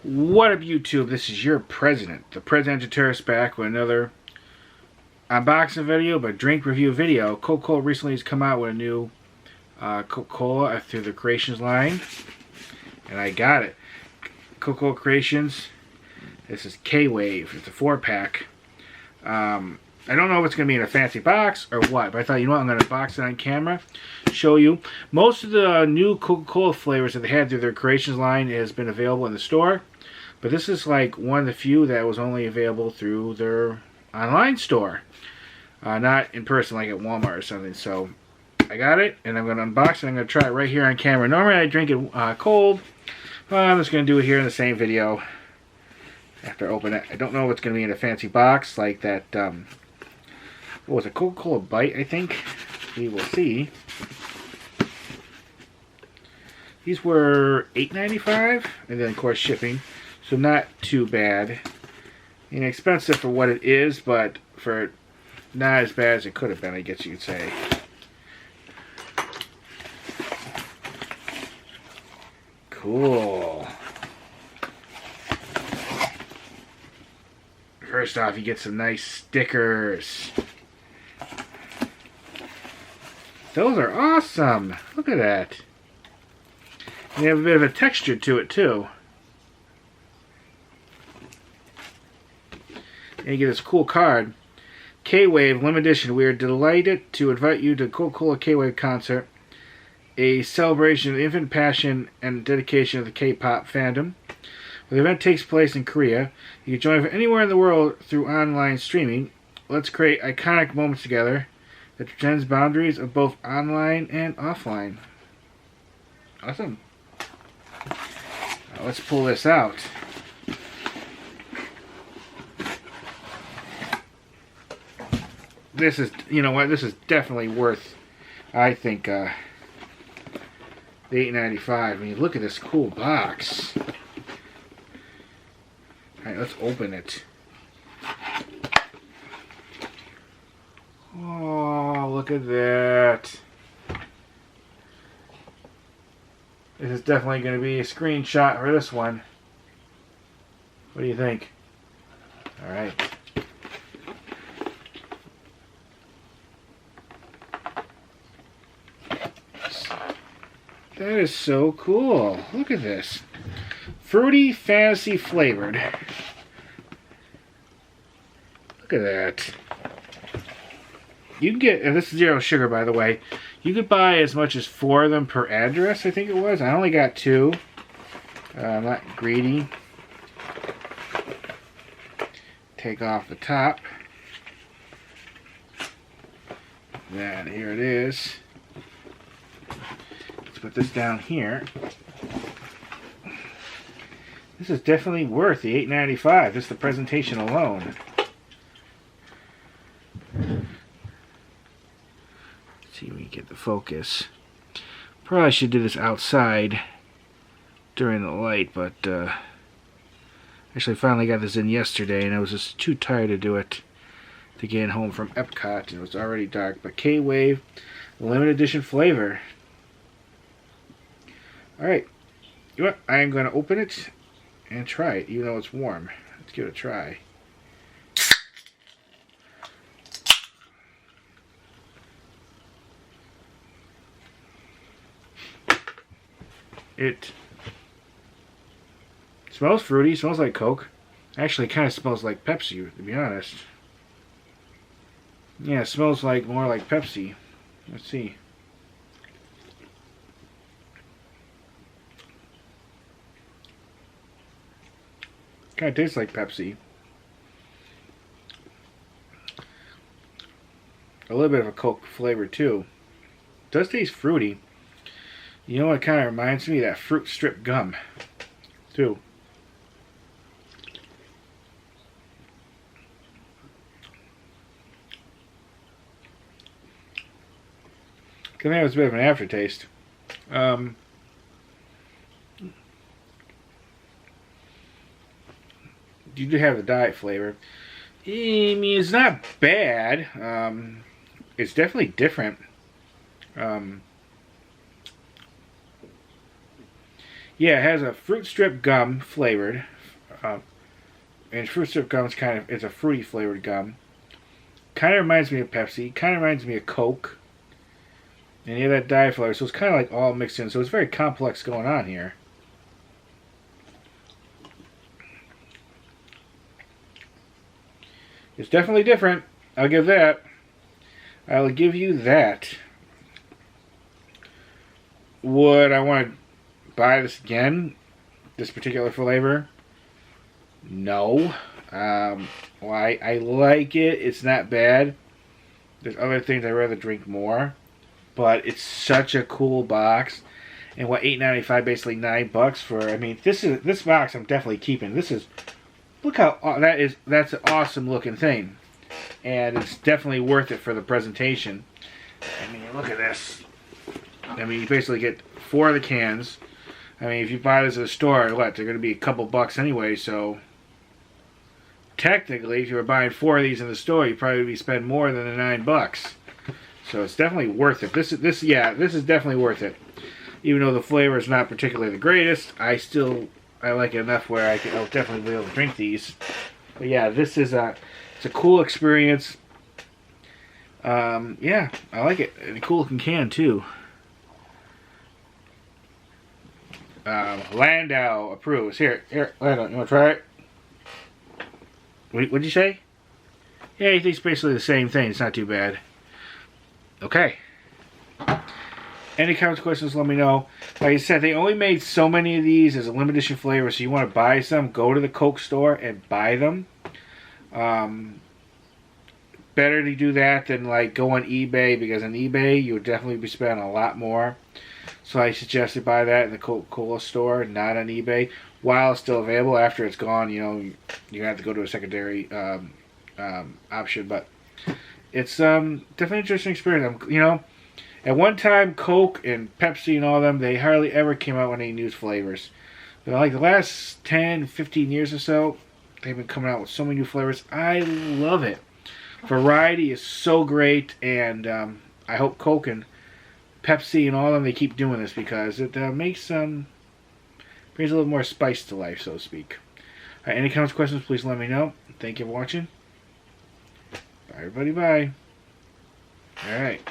What up, YouTube? This is your president, the Presidential Tourist, back with another unboxing video, but drink review video. Coca Cola recently has come out with a new Coca Cola through the Creations line, and I got it. Coca Cola Creations. This is K-Wave. It's a 4-pack. I don't know if it's going to be in a fancy box or what, but I thought, you know what, I'm going to box it on camera, show you. Most of the new Coca-Cola flavors that they had through their Creations line has been available in the store, but this is like one of the few that was only available through their online store, not in person like at Walmart or something. So I got it, and I'm going to unbox it. I'm going to try it right here on camera. Normally I drink it cold, but I'm just going to do it here in the same video after I open it. I don't know if it's going to be in a fancy box like that. What was it, Coca-Cola Bite, I think? We will see. These were $8.95, and then of course shipping, so not too bad. Inexpensive for what it is, but for not as bad as it could have been, I guess you could say. Cool. First off, you get some nice stickers. Those are awesome. Look at that. And they have a bit of a texture to it too. And you get this cool card. K-Wave Limited Edition. We are delighted to invite you to Coca-Cola K-Wave concert, a celebration of infant passion and dedication of the K-pop fandom. The event takes place in Korea. You can join from anywhere in the world through online streaming. Let's create iconic moments together that transcends boundaries of both online and offline. Awesome. Now let's pull this out. This is, you know what, this is definitely worth, I think, the $8.95. I mean, look at this cool box. Alright, let's open it. Oh, look at that. This is definitely going to be a screenshot for this one. What do you think? Alright. That is so cool. Look at this. Fruity Fantasy flavored. Look at that. You can get, and this is 0 sugar, by the way, you could buy as much as 4 of them per address, I think it was. I only got 2. I'm not greedy. Take off the top. Then here it is. Let's put this down here. This is definitely worth the $8.95, just the presentation alone. See if we can get the focus. Probably should do this outside during the light, but actually finally got this in yesterday, and I was just too tired to do it to get home from Epcot, and it was already dark. But K-Wave limited edition flavor. Alright, you know what? I am going to open it and try it, even though it's warm. Let's give it a try. It smells fruity, smells like Coke. Actually, it kind of smells like Pepsi, to be honest. Yeah, it smells like more like Pepsi. Let's see. Kind of tastes like Pepsi. A little bit of a Coke flavor too. It does taste fruity. You know what, it kind of reminds me of that fruit strip gum too. I think it was a bit of an aftertaste. You do have the diet flavor. I mean, it's not bad. It's definitely different. Yeah, it has a fruit strip gum flavored And fruit syrup gum is it's a fruity flavored gum. Kind of reminds me of Pepsi. Kind of reminds me of Coke. And you have that diet flavor, so it's kind of like all mixed in. So it's very complex going on here. It's definitely different. I'll give that. I'll give you that. Would I want to buy this again? This particular flavor? No. Why? I like it. It's not bad. There's other things I'd rather drink more. But it's such a cool box. And what, $8.95, basically $9 for, I mean, this box I'm definitely keeping. This is, look how, that's an awesome looking thing. And it's definitely worth it for the presentation. I mean, look at this. I mean, you basically get 4 of the cans. I mean, if you buy this at a store, what, they're going to be a couple bucks anyway, so technically, if you were buying 4 of these in the store, you'd probably be spending more than the $9. So it's definitely worth it. This is definitely worth it. Even though the flavor is not particularly the greatest, I like it enough where I'll definitely be able to drink these. But yeah, it's a cool experience. Yeah, I like it. And a cool looking can too. Landau approves. Here, Landau, you want to try it? What'd you say? Yeah, he thinks basically the same thing. It's not too bad. Okay. Any comments, questions, let me know. Like I said, they only made so many of these as a limited edition flavor, so you want to buy some, go to the Coke store and buy them. Better to do that than like go on eBay, because on eBay you would definitely be spending a lot more. So I suggest you buy that in the Coca Cola store, not on eBay. While it's still available, after it's gone, you know, you have to go to a secondary option. But it's definitely an interesting experience. You know, at one time, Coke and Pepsi and all of them, they hardly ever came out with any new flavors. But like the last 10, 15 years or so, they've been coming out with so many new flavors. I love it. Variety is so great, and I hope Coke and Pepsi and all of them, they keep doing this, because it brings a little more spice to life, so to speak. All right, any comments, questions, please let me know. Thank you for watching. Bye, everybody. Bye. All right.